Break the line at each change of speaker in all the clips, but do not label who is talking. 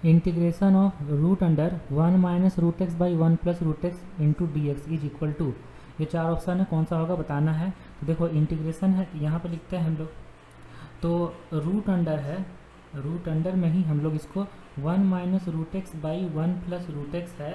Integration of root under 1 minus root X by 1 plus root X into D X is equal to, ये चार option है, कौन सा होगा बताना है। तो देखो इंटीग्रेशन है, यहाँ पर लिखते हैं हम लोग, तो रूट अंडर है, रूट अंडर में ही हम लोग इसको 1 minus root X by 1 plus root X है,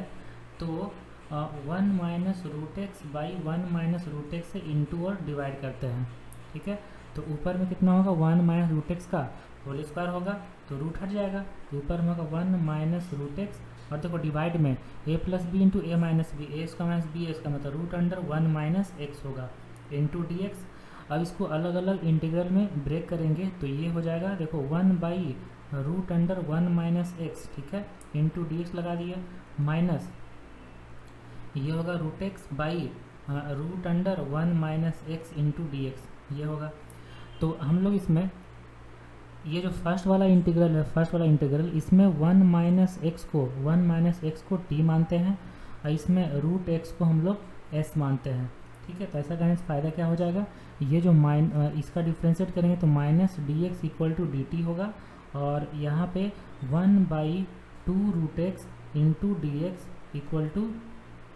तो 1 minus root X by 1 minus root X से इंटू और डिवाइड करते हैं, ठीक है। तो ऊपर में कितना होगा 1 माइनस रूट एक्स का होल स्क्वायर होगा, तो रूट हट जाएगा, तो ऊपर में होगा 1 माइनस रूट एक्स, और देखो डिवाइड में a plus B into A minus B, A इसका माइनस बी इसका मतलब रूट अंडर 1 माइनस एक्स होगा इंटू डी एक्स। अब इसको अलग अलग इंटीग्रल में ब्रेक करेंगे तो ये हो जाएगा, देखो 1 by root under 1 minus X, ठीक है, इंटू डी एक्स लगा दिया, माइनस ये होगा root X by root under 1 minus X into D X, ये होगा। तो हम लोग इसमें ये जो फर्स्ट वाला इंटीग्रल है, फर्स्ट वाला इंटीग्रल, इसमें 1 माइनस एक्स को t मानते हैं और इसमें रूट एक्स को हम लोग s मानते हैं, ठीक है। तो ऐसा करने से फ़ायदा क्या हो जाएगा, ये जो इसका डिफ्रेंशिएट करेंगे तो minus D X equal to D T होगा, और यहाँ पे 1 by 2 root X into D X equal to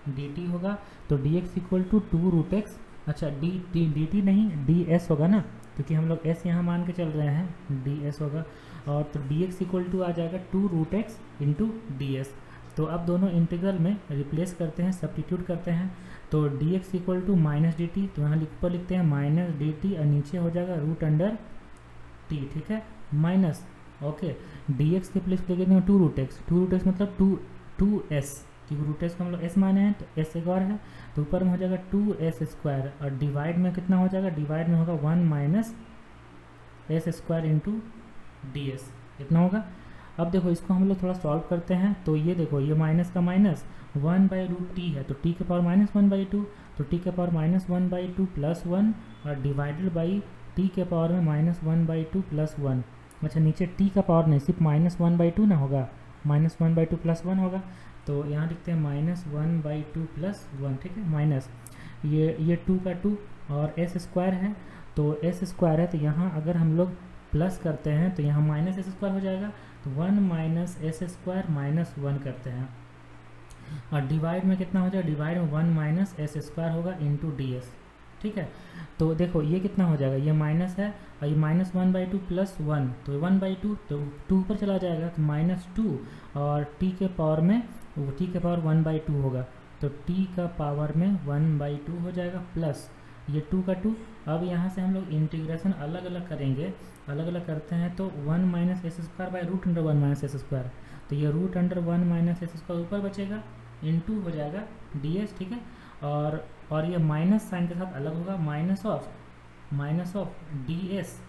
D T होगा। तो D X equal to 2 root X, अच्छा डी टी नहीं डी एस होगा ना, क्योंकि हम लोग s यहाँ मान के चल रहे हैं, डी एस होगा, और तो डी एक्स इक्वल टू आ जाएगा 2 root X into D S. तो अब दोनों इंटीग्रल में रिप्लेस करते हैं, सब्स्टिट्यूट करते हैं, तो D X equal to minus D T, तो यहाँ ऊपर लिखते हैं माइनस डी टी और नीचे हो जाएगा रूट अंडर टी, ठीक है, माइनस ओके डी एक्स के प्लेस लिखेंगे 2 रूट एक्स मतलब टू एस, क्योंकि रूट एस को हम लोग एस माने हैं, तो एस एक और है, तो ऊपर में हो जाएगा 2s स्क्वायर, और डिवाइड में कितना हो जाएगा, डिवाइड में होगा 1 minus S square into D S, इतना होगा। अब देखो इसको हम लोग थोड़ा सॉल्व करते हैं, तो ये देखो ये माइनस का माइनस 1 बाई रूट टी है, तो टी के पावर माइनस 1 बाई 2, तो टी के पावर माइनस 1 बाई 2 प्लस 1, और डिवाइडेड बाई टी के पावर में माइनस 1 बाई 2 प्लस 1, अच्छा नीचे टी का पावर नहीं, सिर्फ माइनस 1 बाई 2 ना होगा, माइनस 1 बाई 2 प्लस 1 होगा, तो यहाँ लिखते हैं माइनस 1 बाई 2 प्लस 1, ठीक है, माइनस ये 2 का 2 और एस स्क्वायर है, तो एस स्क्वायर है, तो यहाँ अगर हम लोग प्लस करते हैं तो यहाँ माइनस एस स्क्वायर हो जाएगा, तो 1 माइनस एस स्क्वायर माइनस 1 करते हैं, और डिवाइड में कितना हो जाएगा, डिवाइड में 1 माइनस एस स्क्वायर होगा इंटू डी एस, ठीक है। तो देखो ये कितना हो जाएगा, ये माइनस है और ये माइनस 1 बाई 2 प्लस 1, तो 1 बाई 2, तो 2 पर चला जाएगा, तो माइनस 2, और टी के पावर में टी के पावर 1 बाई 2 होगा, तो टी का पावर में 1 बाई 2 हो जाएगा, प्लस ये 2 का 2। अब यहाँ से हम लोग इंटीग्रेशन अलग अलग करेंगे, अलग अलग करते हैं, तो 1 minus S square by root under 1 minus S square, तो ये root under 1 minus S square ऊपर बचेगा, इंटू हो जाएगा डी एस, ठीक है, और ये माइनस साइन के साथ अलग होगा, minus of D S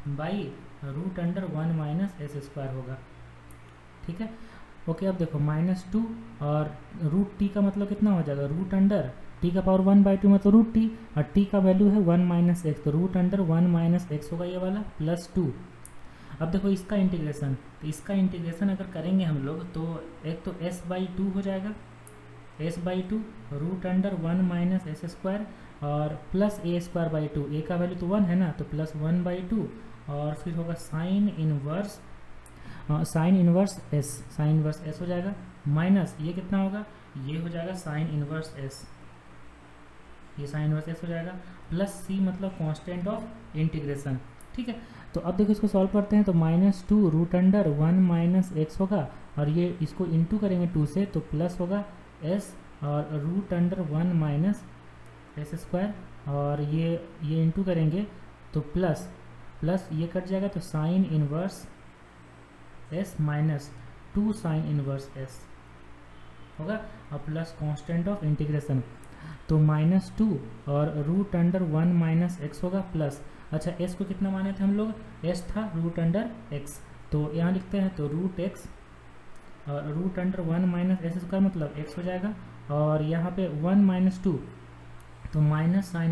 by root under 1 minus S square होगा, ठीक है, ओके। अब देखो माइनस 2 और रूट टी का मतलब कितना हो जाएगा, रूट अंडर टी का पावर 1 बाई 2 मतलब रूट टी, और टी का वैल्यू है 1 माइनस एक्स, तो रूट अंडर 1 माइनस एक्स होगा ये वाला, प्लस 2। अब देखो इसका इंटीग्रेशन, तो इसका इंटीग्रेशन अगर करेंगे हम लोग, तो एक तो s बाई 2 हो जाएगा, s by 2 root under 1 minus S square, और plus A square by 2, A का वैल्यू तो 1 है ना, तो प्लस 1 बाई 2, और फिर होगा साइन इनवर्स एस हो जाएगा, माइनस ये कितना होगा, ये हो जाएगा साइन इनवर्स एस, ये साइन इनवर्स एस हो जाएगा, प्लस सी मतलब कांस्टेंट ऑफ इंटीग्रेशन, ठीक है। तो अब देखो इसको सॉल्व करते हैं, तो minus 2 root under 1 minus x होगा, और ये इसको इंटू करेंगे 2 से, तो प्लस होगा एस और root under 1 minus S square, और ये इंटू करेंगे तो प्लस ये कट जाएगा, तो sine inverse S minus 2 sine inverse S होगा, और प्लस कांस्टेंट ऑफ इंटीग्रेशन, तो माइनस 2 और रूट अंडर 1 माइनस एक्स होगा, प्लस अच्छा एस को कितना माने थे हम लोग, एस था रूट अंडर एक्स, तो यहाँ लिखते हैं, तो रूट एक्स और root under 1 minus S square मतलब एक्स हो जाएगा, और यहाँ पे 1 माइनस 2, तो minus sine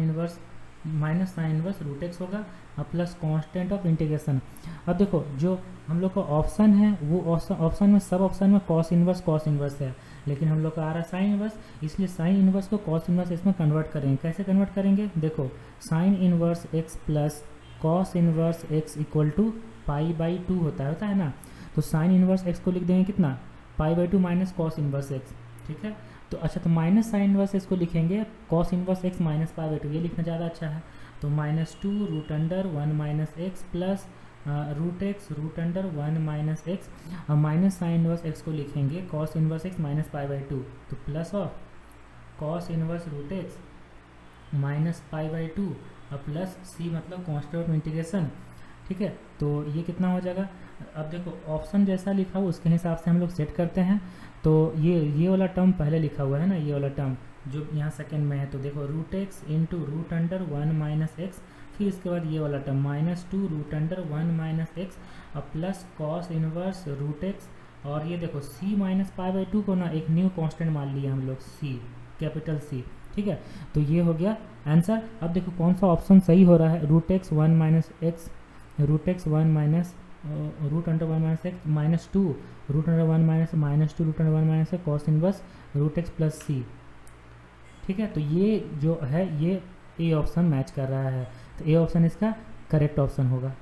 inverse root x होगा, और प्लस कांस्टेंट ऑफ इंटीग्रेशन। अब देखो जो हम लोग का ऑप्शन है, वो ऑप्शन में सब ऑप्शन में कॉस इनवर्स है, लेकिन हम लोग का आ रहा है साइन इनवर्स, इसलिए साइन इनवर्स को कॉस इनवर्स इसमें कन्वर्ट करेंगे। कैसे कन्वर्ट करेंगे, देखो sine inverse x plus cos inverse x equal to pi by 2 होता है ना, तो साइन इनवर्स एक्स को लिख देंगे कितना, π/2 माइनस कॉस इनवर्स एक्स, ठीक है। तो अच्छा, तो माइनस साइन इनवर्स एक्स को लिखेंगे कॉस इनवर्स एक्स माइनस π/2, ये लिखना ज़्यादा अच्छा है। तो -2√1 minus x plus √x √1 minus x, और माइनस साइन इनवर्स एक्स को लिखेंगे कॉस इनवर्स एक्स माइनस π/2, तो plus of cos inverse √x minus π/2 और प्लस c मतलब कांस्टेंट ऑफ इंटीग्रेशन, ठीक है। तो ये कितना हो जाएगा, अब देखो ऑप्शन जैसा लिखा हुआ उसके हिसाब से हम लोग सेट करते हैं। तो ये वाला टर्म पहले लिखा हुआ है ना, ये वाला टर्म जो यहाँ सेकंड में है, तो देखो √x इंटू √1 माइनस एक्स, फिर इसके बाद ये वाला टर्म -2√1 माइनस एक्स और प्लस कॉस इनवर्स √x, और ये देखो c माइनस π/2 को ना एक न्यू कांस्टेंट मान लिया हम लोग, c कैपिटल C, ठीक है। तो ये हो गया आंसर। अब देखो कौन सा ऑप्शन सही हो रहा है, √x1 minus x √x1 minus √1 minus x -2 √1 minus -2 √1 minus cos inverse √x plus c, ठीक है। तो ये जो है ये ए ऑप्शन मैच कर रहा है, तो ए ऑप्शन इसका करेक्ट ऑप्शन होगा।